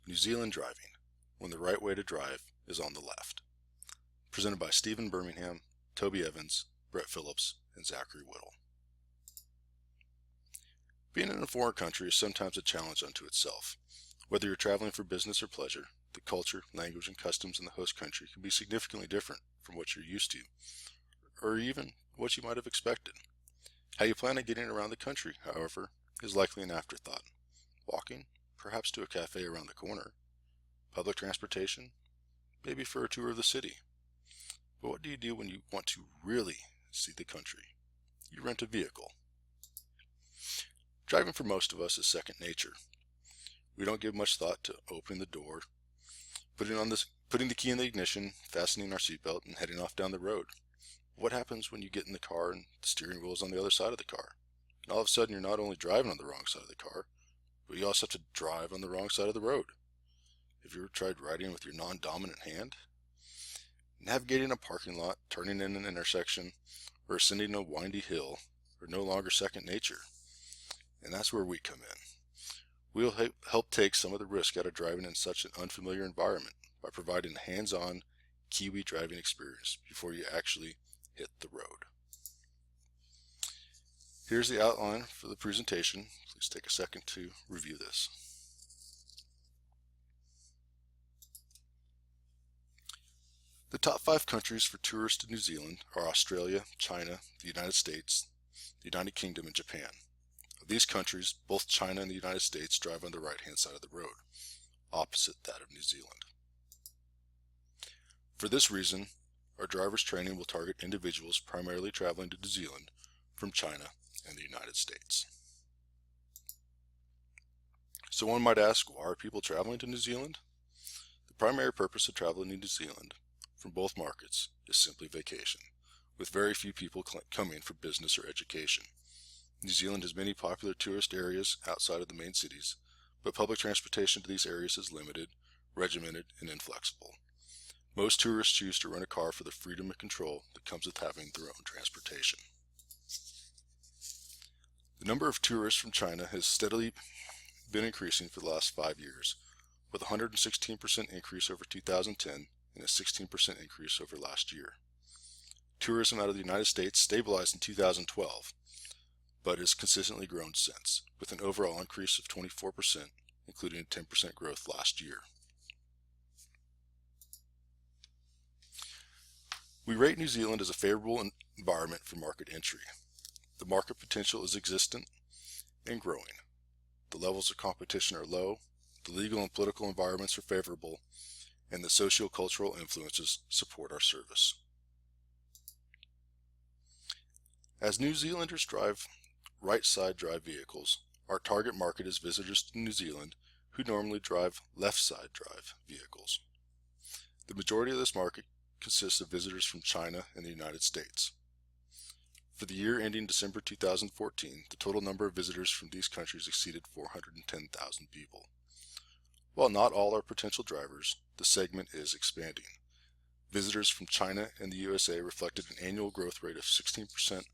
New Zealand Driving, when the right way to drive is on the left. Presented by Stephen Birmingham, Toby Evans, Brett Phillips, and Zachary Whittle. Being in a foreign country is sometimes a challenge unto itself. Whether you're traveling for business or pleasure, the culture, language, and customs in the host country can be significantly different from what you're used to, or even what you might have expected. How you plan on getting around the country, however, is likely an afterthought. Walking, perhaps to a cafe around the corner. Public transportation, maybe for a tour of the city. But what do you do when you want to really see the country? You rent a vehicle. Driving for most of us is second nature. We don't give much thought to opening the door, putting the key in the ignition, fastening our seatbelt, and heading off down the road. What happens when you get in the car and the steering wheel is on the other side of the car? And all of a sudden you're not only driving on the wrong side of the car, but you also have to drive on the wrong side of the road. Have you ever tried riding with your non-dominant hand? Navigating a parking lot, turning in an intersection, or ascending a windy hill are no longer second nature. And that's where we come in. We'll help take some of the risk out of driving in such an unfamiliar environment by providing a hands-on Kiwi driving experience before you actually hit the road. Here's the outline for the presentation. Please take a second to review this. The top 5 countries for tourists to New Zealand are Australia, China, the United States, the United Kingdom, and Japan. Of these countries, both China and the United States drive on the right-hand side of the road, opposite that of New Zealand. For this reason, our driver's training will target individuals primarily traveling to New Zealand from China and the United States. So one might ask, why are people traveling to New Zealand? The primary purpose of traveling to New Zealand from both markets is simply vacation, with very few people coming for business or education. New Zealand has many popular tourist areas outside of the main cities, but public transportation to these areas is limited, regimented, and inflexible. Most tourists choose to rent a car for the freedom and control that comes with having their own transportation. The number of tourists from China has steadily been increasing for the last 5 years, with a 116% increase over 2010 and a 16% increase over last year. Tourism out of the United States stabilized in 2012, but has consistently grown since, with an overall increase of 24%, including a 10% growth last year. We rate New Zealand as a favorable environment for market entry. The market potential is existent and growing. The levels of competition are low, the legal and political environments are favorable, and the socio-cultural influences support our service. As New Zealanders drive right-side drive vehicles, our target market is visitors to New Zealand who normally drive left-side drive vehicles. The majority of this market consists of visitors from China and the United States. For the year ending December 2014, the total number of visitors from these countries exceeded 410,000 people. While not all are potential drivers, the segment is expanding. Visitors from China and the USA reflected an annual growth rate of 16%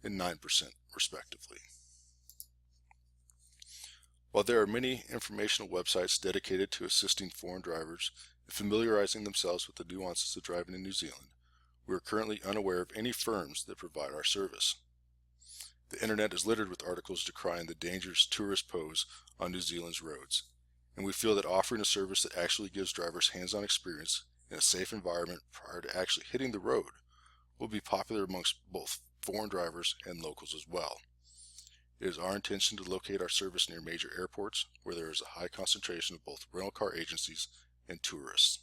and 9% respectively. While there are many informational websites dedicated to assisting foreign drivers and familiarizing themselves with the nuances of driving in New Zealand, we are currently unaware of any firms that provide our service. The internet is littered with articles decrying the dangers tourists pose on New Zealand's roads, and we feel that offering a service that actually gives drivers hands-on experience in a safe environment prior to actually hitting the road will be popular amongst both foreign drivers and locals as well. It is our intention to locate our service near major airports where there is a high concentration of both rental car agencies and tourists.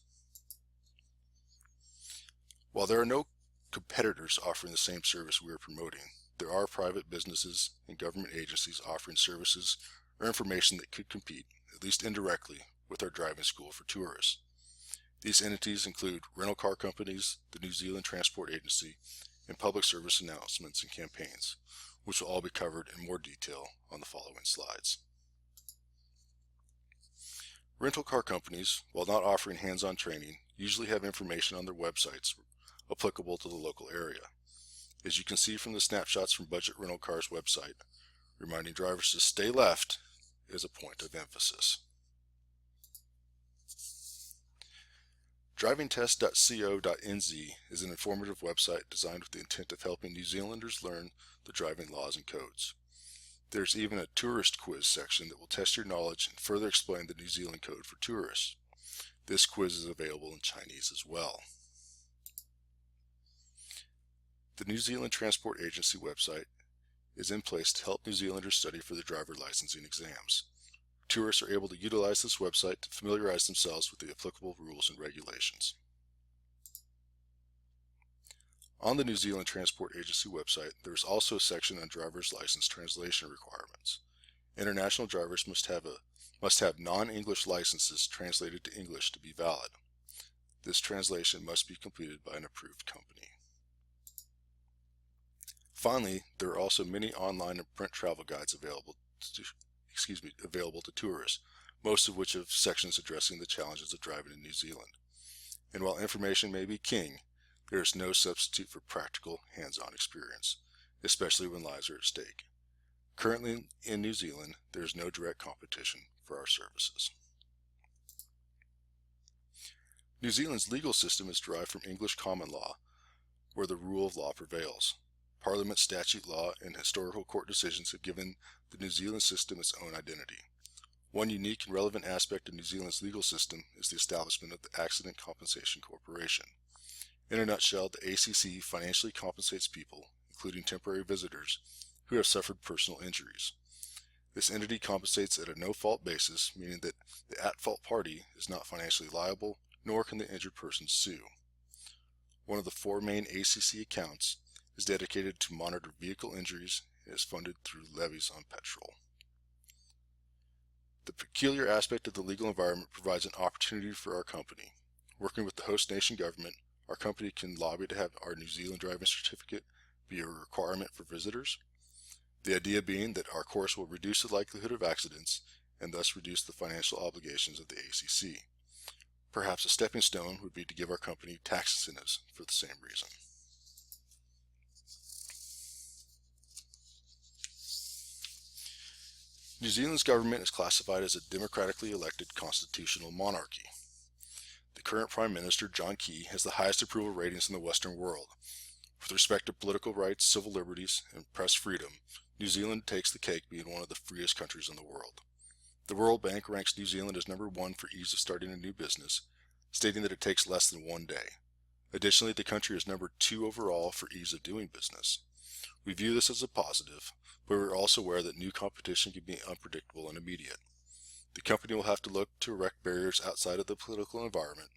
While there are no competitors offering the same service we are promoting, there are private businesses and government agencies offering services or information that could compete, at least indirectly, with our driving school for tourists. These entities include rental car companies, the New Zealand Transport Agency, and public service announcements and campaigns, which will all be covered in more detail on the following slides. Rental car companies, while not offering hands-on training, usually have information on their websites applicable to the local area. As you can see from the snapshots from Budget Rental Car's website, reminding drivers to stay left is a point of emphasis. Drivingtest.co.nz is an informative website designed with the intent of helping New Zealanders learn the driving laws and codes. There's even a tourist quiz section that will test your knowledge and further explain the New Zealand code for tourists. This quiz is available in Chinese as well. The New Zealand Transport Agency website is in place to help New Zealanders study for their driver licensing exams. Tourists are able to utilize this website to familiarize themselves with the applicable rules and regulations. On the New Zealand Transport Agency website, there is also a section on driver's license translation requirements. International drivers must have non-English licenses translated to English to be valid. This translation must be completed by an approved company. Finally, there are also many online and print travel guides available to tourists, most of which have sections addressing the challenges of driving in New Zealand. And while information may be king, there is no substitute for practical, hands-on experience, especially when lives are at stake. Currently in New Zealand, there is no direct competition for our services. New Zealand's legal system is derived from English common law, where the rule of law prevails. Parliament, statute law, and historical court decisions have given the New Zealand system its own identity. One unique and relevant aspect of New Zealand's legal system is the establishment of the Accident Compensation Corporation. In a nutshell, the ACC financially compensates people, including temporary visitors, who have suffered personal injuries. This entity compensates at a no-fault basis, meaning that the at-fault party is not financially liable, nor can the injured person sue. One of the 4 main ACC accounts is dedicated to monitor vehicle injuries and is funded through levies on petrol. The peculiar aspect of the legal environment provides an opportunity for our company. Working with the host nation government, our company can lobby to have our New Zealand driving certificate be a requirement for visitors. The idea being that our course will reduce the likelihood of accidents and thus reduce the financial obligations of the ACC. Perhaps a stepping stone would be to give our company tax incentives for the same reason. New Zealand's government is classified as a democratically elected constitutional monarchy. The current Prime Minister, John Key, has the highest approval ratings in the Western world. With respect to political rights, civil liberties, and press freedom, New Zealand takes the cake being one of the freest countries in the world. The World Bank ranks New Zealand as number 1 for ease of starting a new business, stating that it takes less than 1 day. Additionally, the country is number 2 overall for ease of doing business. We view this as a positive, but we're also aware that new competition can be unpredictable and immediate. The company will have to look to erect barriers outside of the political environment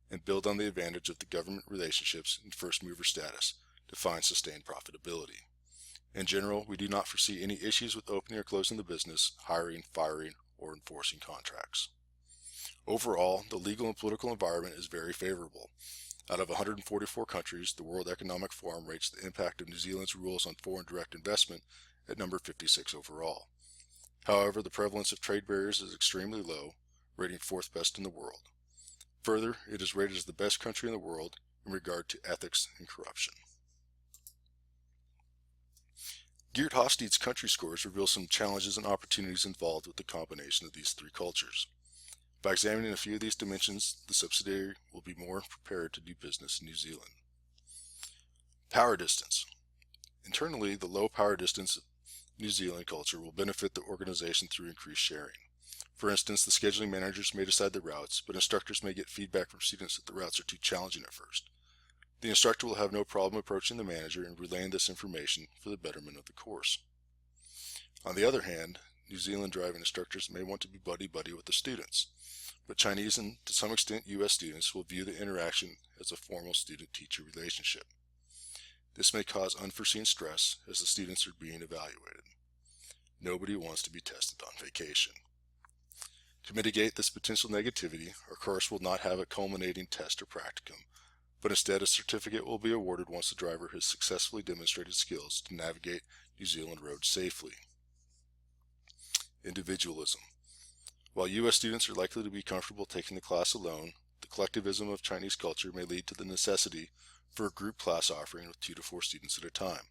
and build on the advantage of the government relationships and first mover status to find sustained profitability. In general, we do not foresee any issues with opening or closing the business, hiring, firing, or enforcing contracts. Overall, the legal and political environment is very favorable. Out of 144 countries, the World Economic Forum rates the impact of New Zealand's rules on foreign direct investment at number 56 overall. However, the prevalence of trade barriers is extremely low, rating 4th best in the world. Further, it is rated as the best country in the world in regard to ethics and corruption. Geert Hofstede's country scores reveal some challenges and opportunities involved with the combination of these 3 cultures. By examining a few of these dimensions, the subsidiary will be more prepared to do business in New Zealand. Power distance. Internally, the low power distance New Zealand culture will benefit the organization through increased sharing. For instance, the scheduling managers may decide the routes, but instructors may get feedback from students that the routes are too challenging at first. The instructor will have no problem approaching the manager and relaying this information for the betterment of the course. On the other hand, New Zealand driving instructors may want to be buddy-buddy with the students, but Chinese and to some extent US students will view the interaction as a formal student-teacher relationship. This may cause unforeseen stress as the students are being evaluated. Nobody wants to be tested on vacation. To mitigate this potential negativity, our course will not have a culminating test or practicum, but instead a certificate will be awarded once the driver has successfully demonstrated skills to navigate New Zealand roads safely. Individualism. While U.S. students are likely to be comfortable taking the class alone, the collectivism of Chinese culture may lead to the necessity for a group class offering with 2 to 4 students at a time.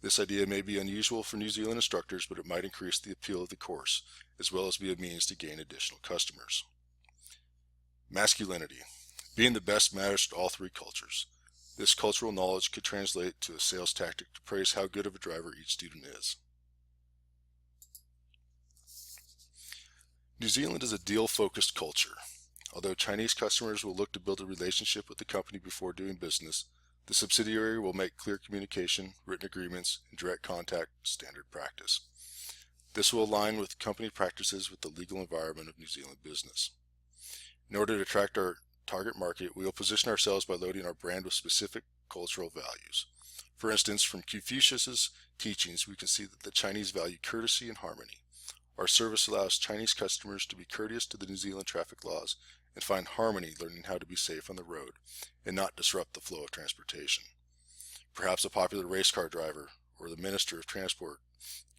This idea may be unusual for New Zealand instructors, but it might increase the appeal of the course, as well as be a means to gain additional customers. Masculinity. Being the best matters to all three cultures. This cultural knowledge could translate to a sales tactic to praise how good of a driver each student is. New Zealand is a deal-focused culture. Although Chinese customers will look to build a relationship with the company before doing business, the subsidiary will make clear communication, written agreements, and direct contact standard practice. This will align with company practices with the legal environment of New Zealand business. In order to attract our target market, we will position ourselves by loading our brand with specific cultural values. For instance, from Confucius's teachings, we can see that the Chinese value courtesy and harmony. Our service allows Chinese customers to be courteous to the New Zealand traffic laws and find harmony learning how to be safe on the road and not disrupt the flow of transportation. Perhaps a popular race car driver or the Minister of Transport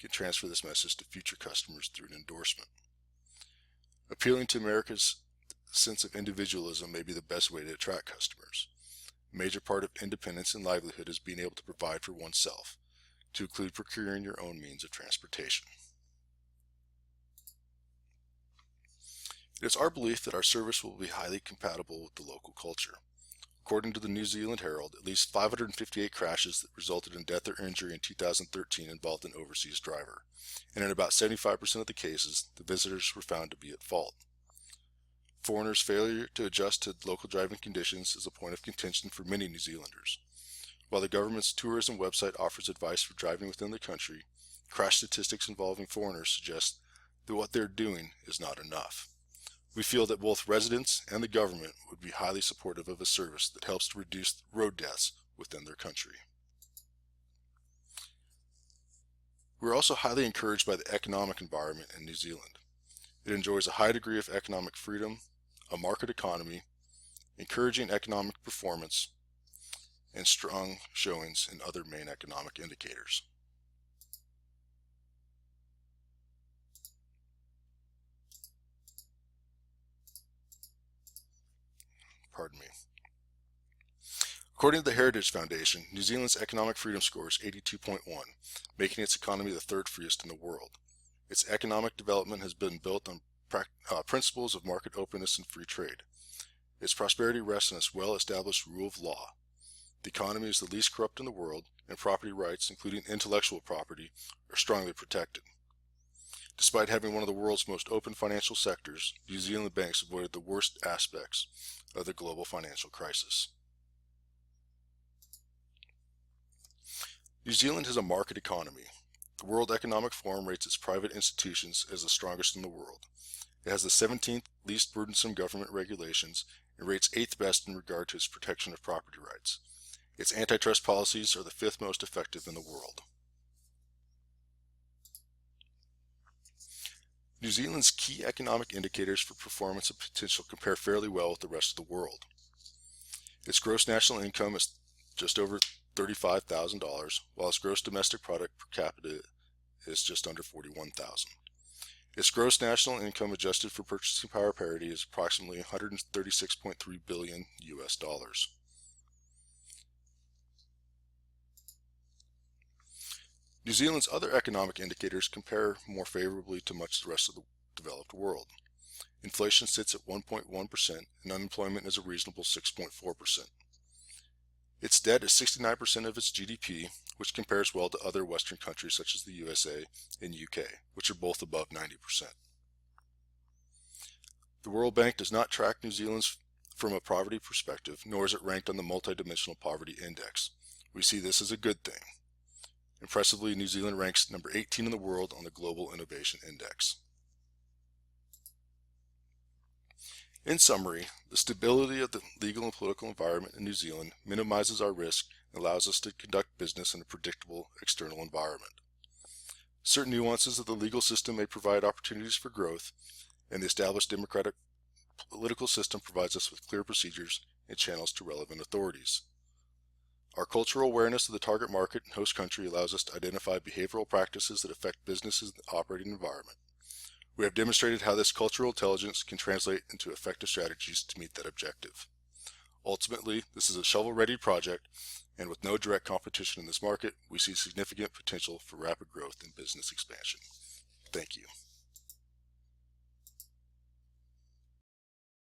can transfer this message to future customers through an endorsement. Appealing to America's sense of individualism may be the best way to attract customers. A major part of independence and livelihood is being able to provide for oneself, to include procuring your own means of transportation. It is our belief that our service will be highly compatible with the local culture. According to the New Zealand Herald, at least 558 crashes that resulted in death or injury in 2013 involved an overseas driver, and in about 75% of the cases, the visitors were found to be at fault. Foreigners' failure to adjust to local driving conditions is a point of contention for many New Zealanders. While the government's tourism website offers advice for driving within the country, crash statistics involving foreigners suggest that what they're doing is not enough. We feel that both residents and the government would be highly supportive of a service that helps to reduce road deaths within their country. We're also highly encouraged by the economic environment in New Zealand. It enjoys a high degree of economic freedom, a market economy, encouraging economic performance, and strong showings in other main economic indicators. Pardon me. According to the Heritage Foundation, New Zealand's economic freedom score is 82.1, making its economy the third freest in the world. Its economic development has been built on principles of market openness and free trade. Its prosperity rests on its well-established rule of law. The economy is the least corrupt in the world, and property rights, including intellectual property, are strongly protected. Despite having one of the world's most open financial sectors, New Zealand banks avoided the worst aspects of the global financial crisis. New Zealand has a market economy. The World Economic Forum rates its private institutions as the strongest in the world. It has the 17th least burdensome government regulations and rates 8th best in regard to its protection of property rights. Its antitrust policies are the 5th most effective in the world. New Zealand's key economic indicators for performance and potential compare fairly well with the rest of the world. Its gross national income is just over $35,000, while its gross domestic product per capita is just under $41,000. Its gross national income adjusted for purchasing power parity is approximately $136.3 billion US dollars. New Zealand's other economic indicators compare more favorably to much of the rest of the developed world. Inflation sits at 1.1% and unemployment is a reasonable 6.4%. Its debt is 69% of its GDP, which compares well to other Western countries such as the USA and UK, which are both above 90%. The World Bank does not track New Zealand's from a poverty perspective, nor is it ranked on the Multidimensional Poverty Index. We see this as a good thing. Impressively, New Zealand ranks number 18 in the world on the Global Innovation Index. In summary, the stability of the legal and political environment in New Zealand minimizes our risk and allows us to conduct business in a predictable external environment. Certain nuances of the legal system may provide opportunities for growth, and the established democratic political system provides us with clear procedures and channels to relevant authorities. Our cultural awareness of the target market and host country allows us to identify behavioral practices that affect businesses in the operating environment. We have demonstrated how this cultural intelligence can translate into effective strategies to meet that objective. Ultimately, this is a shovel-ready project, and with no direct competition in this market, we see significant potential for rapid growth and business expansion. Thank you.